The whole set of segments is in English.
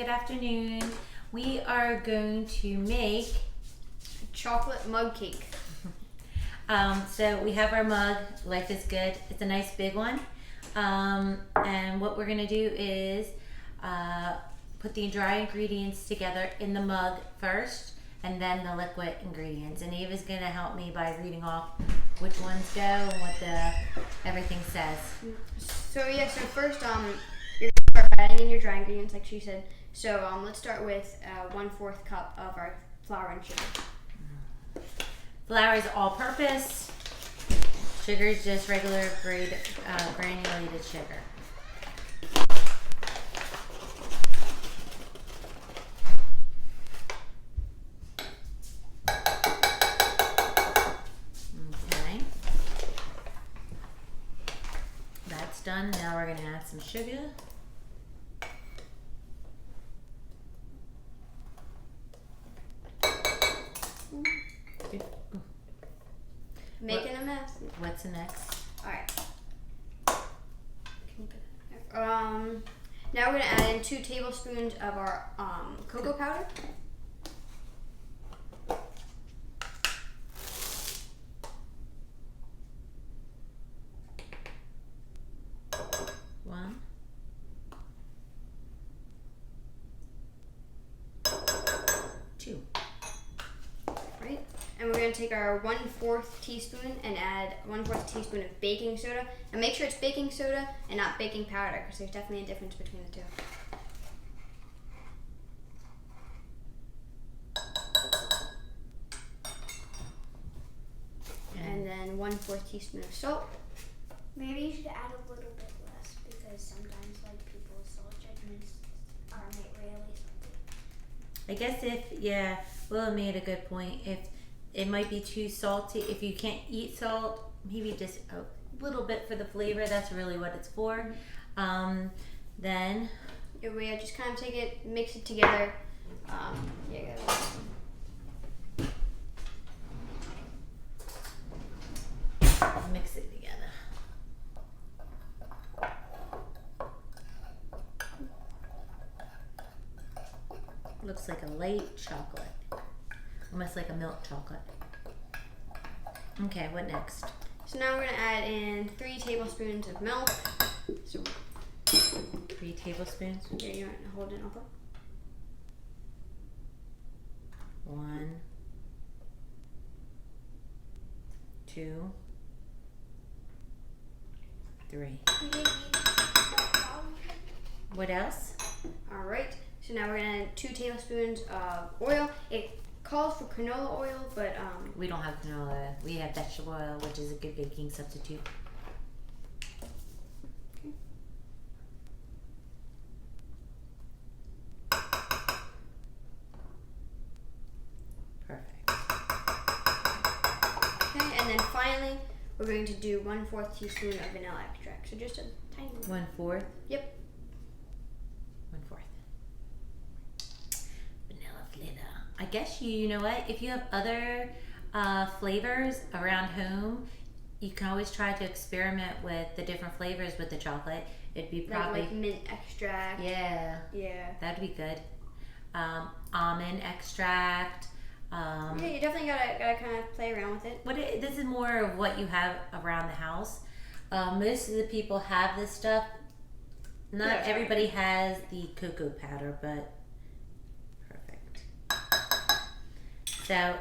good afternoon. We are going to make chocolate mug cake. So we have our mug, Life is Good. It's a nice big one. And what we're gonna do is put the dry ingredients together in the mug first, and then the liquid ingredients. And Ava's gonna help me by reading off which ones go and what everything says. So first you're gonna start adding in your dry ingredients, like she said. So let's start with 1/4 cup of our flour and sugar. Flour is all-purpose. Sugar is just regular granulated sugar. Okay. That's done. Now we're going to add some sugar. Making a mess. What's the next? Alright. Now we're going to add in 2 tablespoons of our cocoa powder. One. 2. Right? And we're going to take our 1/4 teaspoon and add 1/4 teaspoon of baking soda. And make sure it's baking soda and not baking powder, because there's definitely a difference between the two. And then 1/4 teaspoon of salt. Maybe you should add a little bit less, because sometimes people's salt judgments aren't really salty. I guess Willa made a good point. If it might be too salty, if you can't eat salt, maybe just a little bit for the flavor. That's really what it's for. Then we just kind of take it, mix it together. Mix it together. Looks like a light chocolate. Almost like a milk chocolate. Okay, what next? So now we're going to add in 3 tablespoons of milk. So 3 tablespoons. Here, you want to hold it over? 1, 2, 3. What else? All right. So now we're gonna add 2 tablespoons of oil. It calls for canola oil, but we don't have canola oil. We have vegetable oil, which is a good baking substitute. Perfect. Okay, and then finally we're going to do 1/4 teaspoon of vanilla extract. So just a tiny. 1/4. Yep. 1/4. Vanilla flavor. I guess you know what? If you have other flavors around home, you can always try to experiment with the different flavors with the chocolate. It'd be probably like mint extract. Yeah. That'd be good. Almond extract. Yeah, you definitely gotta kind of play around with it. This is more of what you have around the house. Most of the people have this stuff. Not everybody has the cocoa powder, but perfect. So,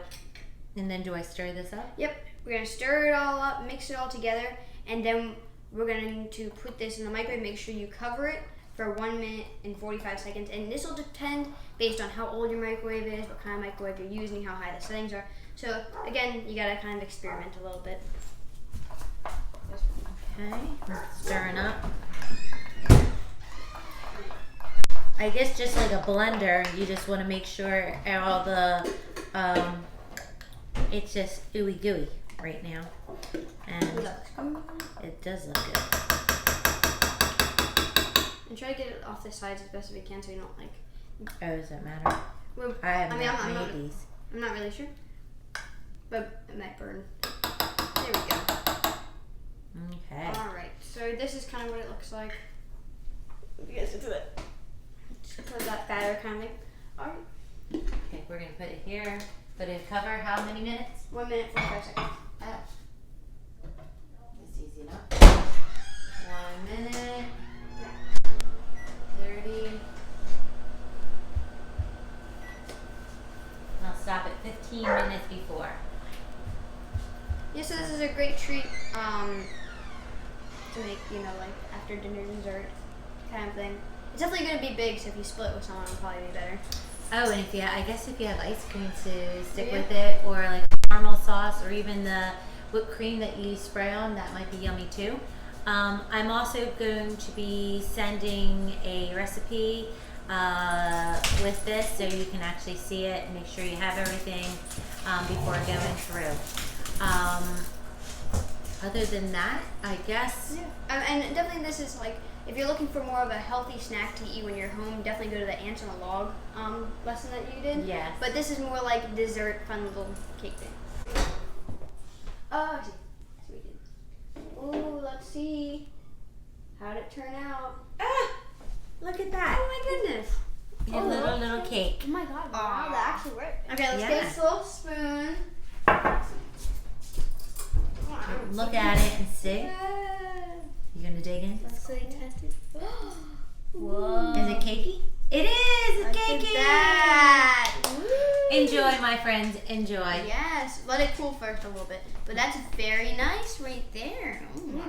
and then do I stir this up? Yep. We're going to stir it all up, mix it all together, and then we're going to put this in the microwave. Make sure you cover it for 1 minute and 45 seconds. And this will depend based on how old your microwave is, what kind of microwave you're using, how high the settings are. So, again, you got to kind of experiment a little bit. Okay, stirring up. I guess just like a blender, you just want to make sure all the, it's just ooey gooey right now. And it does look good. And try to get it off the sides as best as we can so you don't Oh, does that matter? Well, I have not made these. I'm not really sure. But it might burn. There we go. Okay. Alright, so this is kind of what it looks like. You guys can see that. Just put of that batter kind of thing. All right. Okay, we're gonna put it here. Put it cover how many minutes? 1 minute, 45 seconds. It's easy enough. 1 minute. 30. I'll stop at 15 minutes before. Yeah, so this is a great treat to make, like after dinner dessert kind of thing. It's definitely going to be big, so if you split with someone, it'll probably be better. Oh, and I guess if you have ice cream to stick Yeah. with it, or like caramel sauce, or even the whipped cream that you spray on, that might be yummy too. I'm also going to be sending a recipe with this, so you can actually see it and make sure you have everything before going through. Other than that, I guess. Yeah. And definitely this is like, if you're looking for more of a healthy snack to eat when you're home, definitely go to the ants on a log lesson that you did. Yes. But this is more like dessert, fun little cake thing. Oh, I see. So we did. Ooh, let's see. How'd it turn out? Ah, look at that. Oh my goodness. Your little cake. Oh my god, wow, that actually worked. Okay, let's Yeah. get this little spoon. Look at it and see. Yeah. You gonna dig in? Let's see, test it. Whoa. Is it cakey? It is. It's Look cakey. at that. Woo. Enjoy, my friends. Enjoy. Yes, let it cool first a little bit. But that's very nice right there. Oh my